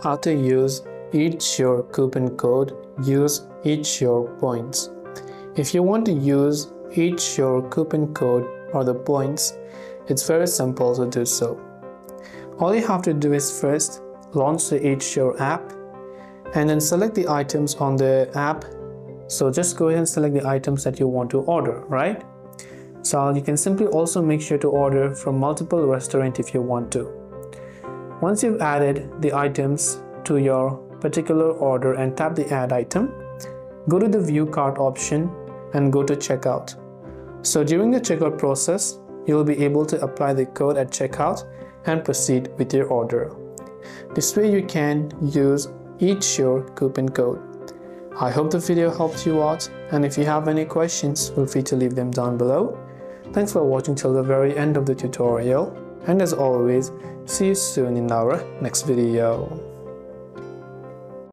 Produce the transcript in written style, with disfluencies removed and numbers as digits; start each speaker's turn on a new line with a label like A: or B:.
A: how to use EatSure coupon code, use EatSure Points. If you want to use EatSure coupon code or the points, it's very simple to do so. All you have to do is first launch the EatSure app and then select the items on the app. So just go ahead and select the items that you want to order, right? So you can simply also make sure to order from multiple restaurants if you want to. Once you've added the items to your particular order and tap the add item, go to the view cart option and go to checkout. So during the checkout process, you'll be able to apply the code at checkout and proceed with your order. This way you can use EatSure coupon code. I hope the video helped you out, and if you have any questions, feel free to leave them down below. Thanks for watching till the very end of the tutorial, and as always, see you soon in our next video.